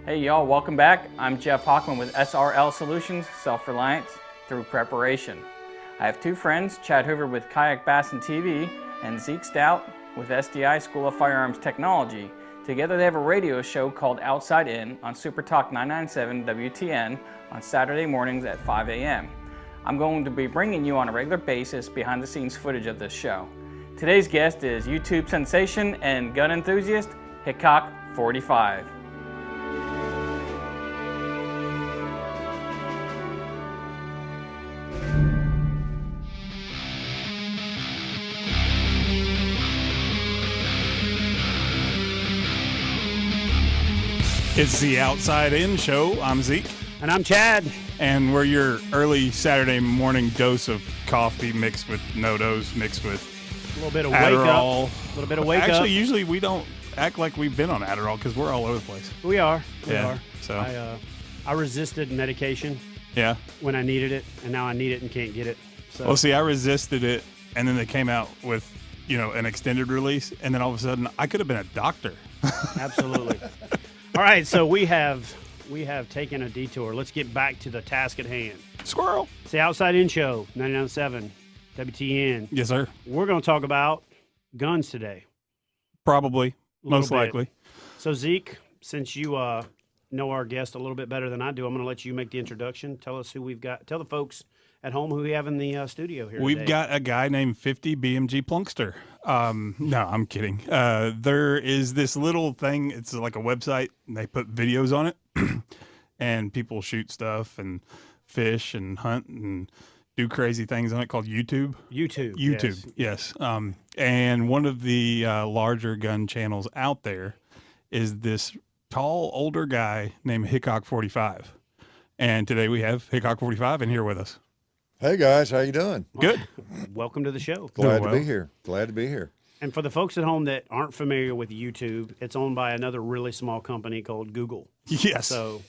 Hey y'all, welcome back. I'm Jeff Hockman with SRL Solutions, Self-Reliance through preparation. I have two friends, Chad Hoover with Kayak Bass and TV and Zeke Stout with SDI School of Firearms Technology. Together they have a radio show called Outside In on Super Talk 997 WTN on Saturday mornings at 5 a.m. I'm going to be bringing you on a regular basis behind the scenes footage of this show. Today's guest is YouTube sensation and gun enthusiast, Hickok45. It's the Outside In Show. I'm Zeke. And I'm Chad. And we're your early Saturday morning dose of coffee mixed with no-dose, mixed with A little bit of Adderall. wake up. A little bit of wake up. Actually, usually we don't act like we've been on Adderall because we're all over the place. We are. We Yeah, are. so. I resisted medication Yeah. when I needed it, and now I need it and can't get it. So Well, see, I resisted it, and then they came out with, an extended release, and then all of a sudden, I could have been a doctor. absolutely. All right, so we have taken a detour. Let's get back to the task at hand. Squirrel. It's the Outside In Show, 99.7 WTN. Yes, sir. We're going to talk about guns today. Probably. Little Most bit. likely. So, Zeke, since you know our guest a little bit better than I do, I'm going to let you make the introduction. Tell us who we've got. Tell the folks at home who we have in the studio here We've today. got a guy named 50 BMG Plunkster. No, I'm kidding. There is this little thing. It's like a website, and they put videos on it, and people shoot stuff and fish and hunt and do crazy things on it called YouTube. YouTube. Yes. And one of the larger gun channels out there is this tall, older guy named Hickok45. And today we have Hickok45 in here with us. Hey guys, how you doing? Good. Welcome to the show. Glad well. to be here. Glad to be here. And for the folks at home that aren't familiar with YouTube, it's owned by another really small company called Google. Yes. So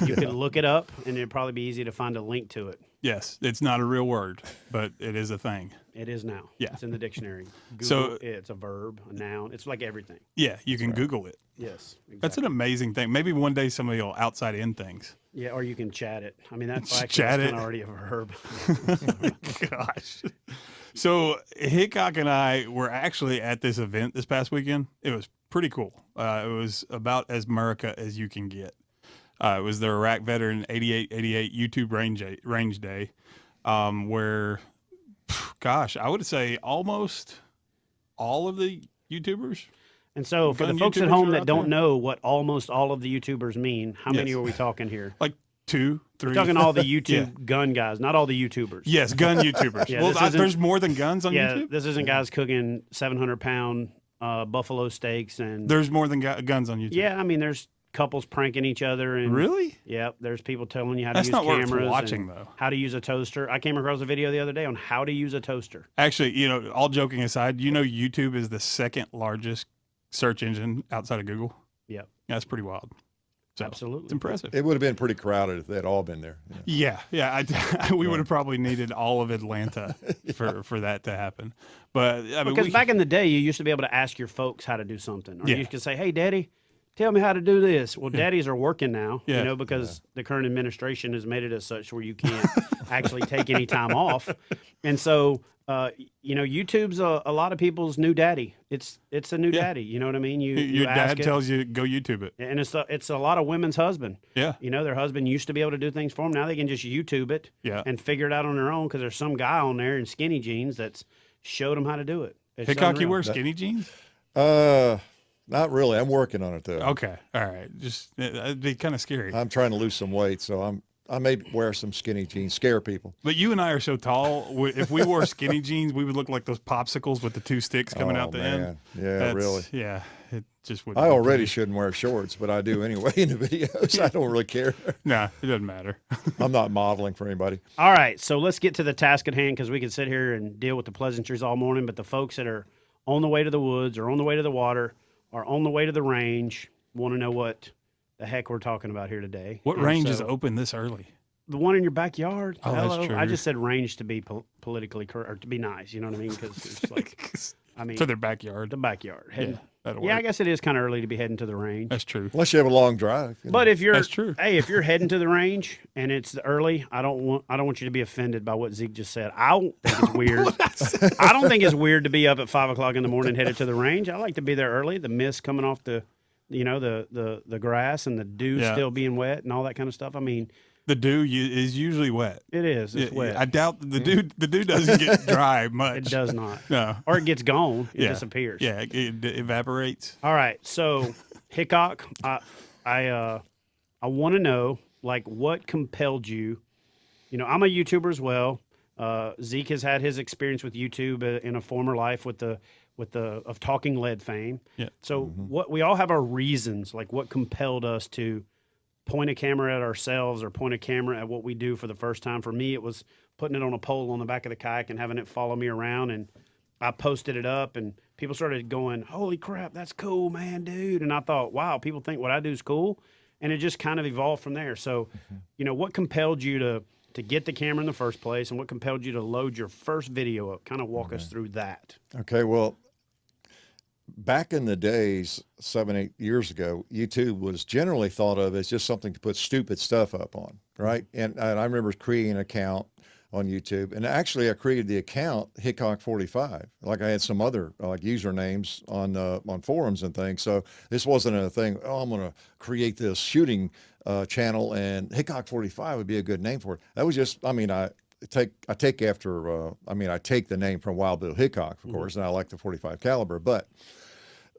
you can look it up, and it'd probably be easy to find a link to it. Yes, it's not a real word, but it is a thing. It is now. Yeah. It's in the dictionary. Google, So- it's a verb, a noun. It's like everything. Yeah, you can Google it. Yes. Exactly. That's an amazing thing. Maybe one day somebody will outside in things. Yeah, or you can chat it. I mean, that's actually Chat that's it. kinda already a verb. Gosh. So Hickok and I were actually at this event this past weekend. It was pretty cool. It was about as America as you can get. It was the Iraq Veteran 8888 YouTube Range Day, where, gosh, I would say almost all of the YouTubers. And so for the Gun folks at YouTubers home are that out don't there? know what almost all of the YouTubers mean, how many Yes. are we talking here? Like 2, 3. We're talking all the YouTube Yeah. gun guys, not all the YouTubers. Yes, gun YouTubers. Yeah, well, this isn't- there's more than guns on Yeah, YouTube? this isn't guys cooking 700-pound buffalo steaks and There's more than guns on YouTube. yeah, I mean there's couples pranking each other and Really? Yep, there's people telling you how to That's use not worth cameras watching, and though. how to use a toaster. I came across a video the other day on how to use a toaster. Actually, all joking aside, YouTube is the second largest search engine outside of Google. Yep, That's pretty wild. So, absolutely. It's impressive. It would have been pretty crowded if they'd all been there. Yeah. We would have probably needed all of Atlanta for that to happen. But I mean, Because back in the day, you used to be able to ask your folks how to do something, or Yeah. you could say, "Hey, Daddy, tell me how to do this." Well, daddies are working now, Yeah. because the current administration has made it as such where you can't actually take any time off, and so YouTube's a lot of people's new daddy. It's a new Yeah. daddy. You know what I mean? You your ask dad it, tells you go YouTube it. and it's a lot of women's husband. Yeah. Their husband used to be able to do things for them. Now they can just YouTube it Yeah. and figure it out on their own because there's some guy on there in skinny jeans that's showed them how to do it. It's Hickok, you unreal. wear skinny jeans? Not really. I'm working on it though. Okay. All right. Just it'd be kind of scary. I'm trying to lose some weight, so I may wear some skinny jeans, scare people. But you and I are so tall. If we wore skinny jeans, we would look like those popsicles with the 2 sticks coming out the end. Yeah, really. Yeah, it just would. I already shouldn't wear shorts, but I do anyway in the videos. I don't really care. Nah, it doesn't matter. I'm not modeling for anybody. All right, so let's get to the task at hand because we can sit here and deal with the pleasantries all morning. But the folks that are on the way to the woods or on the way to the water or on the way to the range want to know what the heck we're talking about here today. What And range is so- open this early? The one in your backyard. Oh, that's true. I just said range to be politically correct, or to be nice. You know what I mean? Because it's like, I mean, For their backyard. the backyard. Heading, That'll Yeah, I work. guess it is kind of early to be heading to the range. That's true. Unless you have a long drive. you know. But if you're, That's true. hey, if you're heading to the range and it's early, I don't want you to be offended by what Zeke just said. I don't think it's weird. I don't think it's weird to be up at 5 o'clock in the morning headed to the range. I like to be there early. The mist coming off the grass and the dew Yeah. still being wet and all that kind of stuff. I mean, The dew is usually wet. it is. It's wet. I doubt the dew doesn't get dry much. It does not. No. Or it gets gone. It Yeah. disappears. Yeah, it evaporates. All right. So, Hickok, I want to know, like, what compelled you? You know, I'm a YouTuber as well. Zeke has had his experience with YouTube in a former life with the of Talking Lead fame. Yeah. So, what we all have our reasons, like what compelled us to point a camera at ourselves or point a camera at what we do for the first time. For me, it was putting it on a pole on the back of the kayak and having it follow me around. And I posted it up and people started going, holy crap, that's cool, man, dude. And I thought, wow, people think what I do is cool. And it just kind of evolved from there. So, you know, what compelled you to get the camera in the first place and what compelled you to load your first video up? Kind of walk us through that. Okay, well, back in the days, 7, 8 years ago, YouTube was generally thought of as just something to put stupid stuff up on, right? And I remember creating an account on YouTube, and actually I created the account Hickok45. Like I had some other like usernames on forums and things. So this wasn't a thing. Oh, I'm going to create this shooting channel, and Hickok45 would be a good name for it. That was just, I mean, I take the name from Wild Bill Hickok, of course, and I like the 45 caliber, but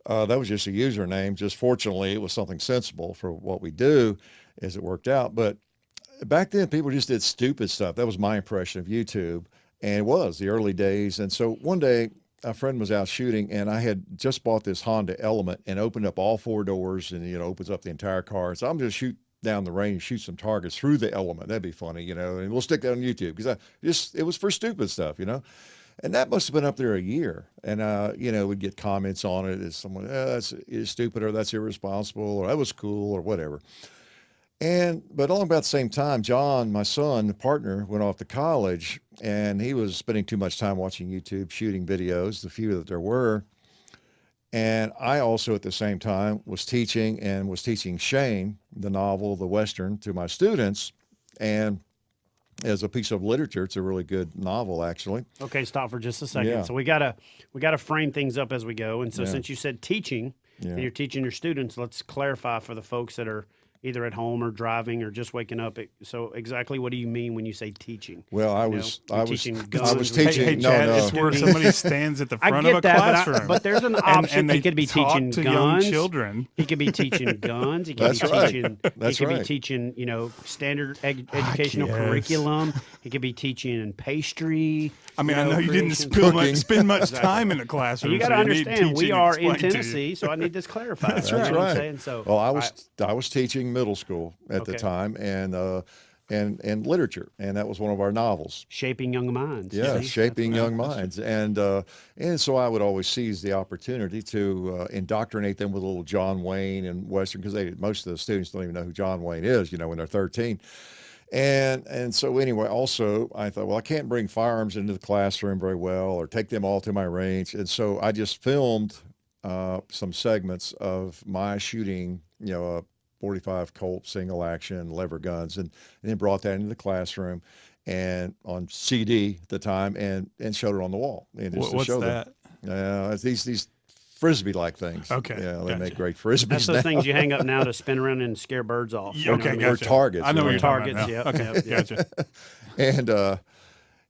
that was just a username. Just fortunately, it was something sensible for what we do as it worked out. But back then, people just did stupid stuff. That was my impression of YouTube, and it was the early days. And so one day, a friend was out shooting, and I had just bought this Honda Element and opened up all 4 doors, and opens up the entire car. So I'm just shoot down the range, shoot some targets through the Element. That'd be funny, and we'll stick that on YouTube because it was for stupid stuff, And that must have been up there a year. And, we'd get comments on it as someone, that's stupid, or that's irresponsible, or that was cool, or whatever. But all about the same time, John, my son, the partner, went off to college, and he was spending too much time watching YouTube, shooting videos, the few that there were. And I also, at the same time, was teaching Shane, the novel, the Western, to my students. And as a piece of literature, it's a really good novel, actually. Okay, stop for just a second. Yeah. So we gotta frame things up as we go. And so Yeah. since you said teaching and you're teaching your students, let's clarify for the folks that are either at home or driving or just waking up. So exactly what do you mean when you say teaching? Well, I You was know, you're I was teaching I guns. was Hey, teaching. Hey, no, Chad, no. it's where somebody stands at the I front get of a that, classroom. but there's an option. and He they could be talk teaching to guns. young children. He could be teaching guns. He could That's be right. teaching. That's he could be right. teaching, standard educational guess. curriculum. He could be teaching pastry. I mean, I know you didn't creation. spend much time in the classroom. And you got to so need understand, we teaching are in explained to you. Tennessee, so I need this clarified. That's You know right. what I'm saying? So, Well, I was teaching middle school at the Okay. time, and literature, and that was one of our novels. shaping young minds. Yeah, see? shaping young minds, and so I would always seize the opportunity to indoctrinate them with a little John Wayne and Western, because most of the students don't even know who John Wayne is, when they're 13. And so anyway, also I thought, well, I can't bring firearms into the classroom very well or take them all to my range. And so I just filmed some segments of my shooting, a 45 Colt single action lever guns, and then brought that into the classroom and on CD at the time and showed it on the wall. And just to What's show that? them. It's these Frisbee-like things. Okay, Yeah, they gotcha. make great Frisbees That's now. the things you hang up now to spin around and scare birds off. Yeah, You know okay, what I mean? Or gotcha. targets. I know what you're Targets, talking about now. yep, Okay, yep, gotcha.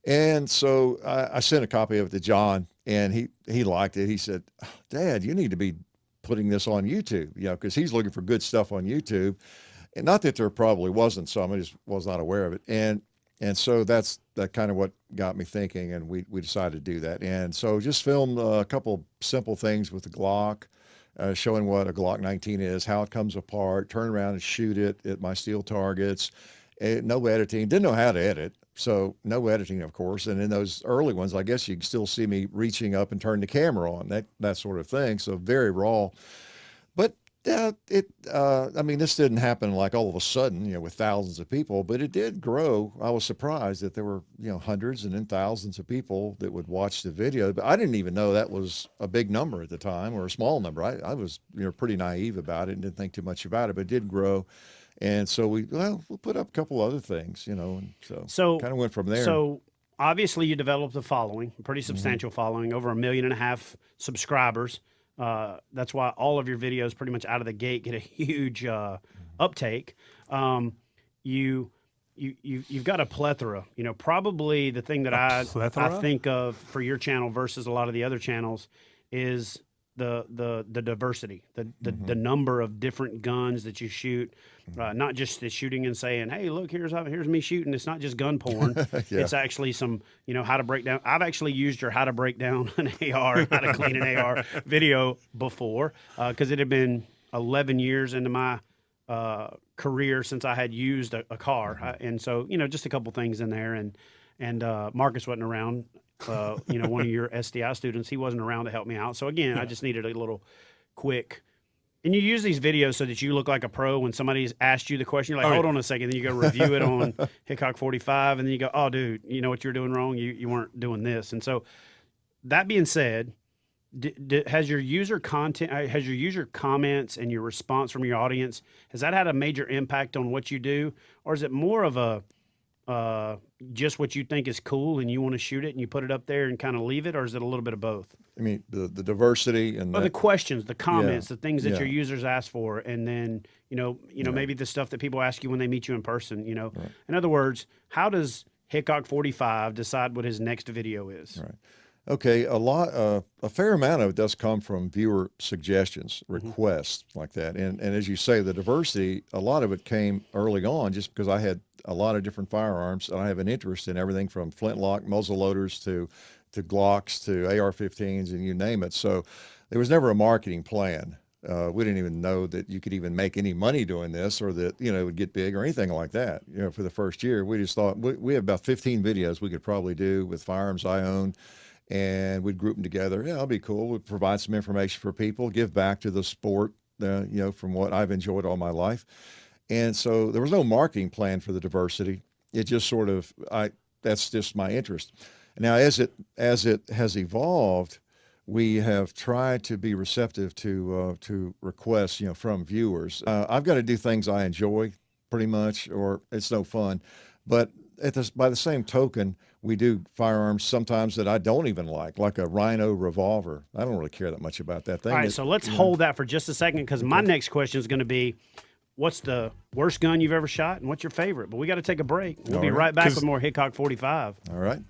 And so I sent a copy of it to John, and he liked it. He said, "Dad, you need to be putting this on YouTube," because he's looking for good stuff on YouTube. And not that there probably wasn't some, I just was not aware of it. And so that kind of what got me thinking, and we decided to do that. And so just filmed a couple simple things with the Glock, showing what a Glock 19 is, how it comes apart, turn around and shoot it at my steel targets. No editing, didn't know how to edit. So no editing, of course. And in those early ones, I guess you can still see me reaching up and turning the camera on, that sort of thing. So very raw. But Yeah, I mean, this didn't happen like all of a sudden, with thousands of people, but it did grow. I was surprised that there were, hundreds and then thousands of people that would watch the video. But I didn't even know that was a big number at the time or a small number. I was, pretty naive about it and didn't think too much about it, but it did grow. And so we'll put up a couple other things, and so kind of went from there. So obviously you developed a following, a pretty substantial following, over 1.5 million subscribers. That's why all of your videos pretty much out of the gate get a huge uptake. You've got a plethora. Probably the thing that I think of for your channel versus a lot of the other channels is the diversity, the number of different guns that you shoot. Not just the shooting and saying, "Hey, look, here's me shooting." It's not just gun porn. Yeah. It's actually some, how to break down. I've actually used your how to break down an AR, how to clean an AR video before, because it had been 11 years into my career since I had used a car, and so just a couple things in there, and Marcus wasn't around. One of your SDI students, he wasn't around to help me out. So again, I just needed a little quick. And you use these videos so that you look like a pro when somebody's asked you the question. You're like, hold on a second. Then you go review it on Hickok45, and then you go, oh, dude, you know what you're doing wrong? You weren't doing this. And so that being said, has your user comments and your response from your audience, has that had a major impact on what you do? Or is it more of a just what you think is cool and you want to shoot it and you put it up there and kind of leave it, or is it a little bit of both? I mean, the diversity and the questions, the comments, the things that your users ask for, and then maybe the stuff that people ask you when they meet you in person. Right. In other words, how does Hickok45 decide what his next video is? Right. Okay, a fair amount of it does come from viewer suggestions, requests like that, and as you say, the diversity, a lot of it came early on just because I had a lot of different firearms, and I have an interest in everything from flintlock muzzle loaders to Glocks to AR-15s, and you name it. So there was never a marketing plan. We didn't even know that you could even make any money doing this, or that it would get big or anything like that. For the first year, we just thought we have about 15 videos we could probably do with firearms I own. And we'd group them together. Yeah, that'll be cool. We'd provide some information for people, give back to the sport, from what I've enjoyed all my life. And so there was no marketing plan for the diversity. It just sort of, that's just my interest. Now, as it has evolved, we have tried to be receptive to requests, from viewers. I've got to do things I enjoy pretty much, or it's no fun. But by the same token, we do firearms sometimes that I don't even like a Rhino revolver. I don't really care that much about that thing. All right, so let's hold that for just a second, because my next question is going to be, what's the worst gun you've ever shot, and what's your favorite? But we got to take a break. We'll be right back with more Hickok45. All right.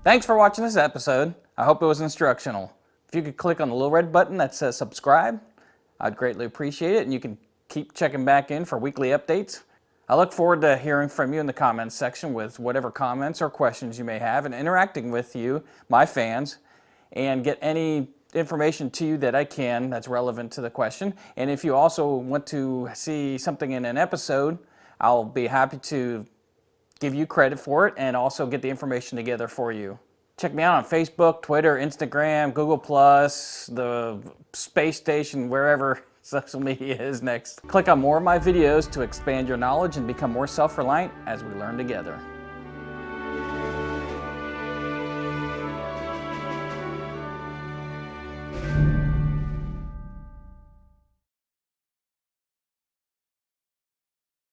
Thanks for watching this episode. I hope it was instructional. If you could click on the little red button that says subscribe, I'd greatly appreciate it, and you can keep checking back in for weekly updates. I look forward to hearing from you in the comments section with whatever comments or questions you may have, and interacting with you, my fans, and get any information to you that I can that's relevant to the question. And if you also want to see something in an episode, I'll be happy to give you credit for it and also get the information together for you. Check me out on Facebook, Twitter, Instagram, Google+, the space station, wherever social media is next. Click on more of my videos to expand your knowledge and become more self-reliant as we learn together.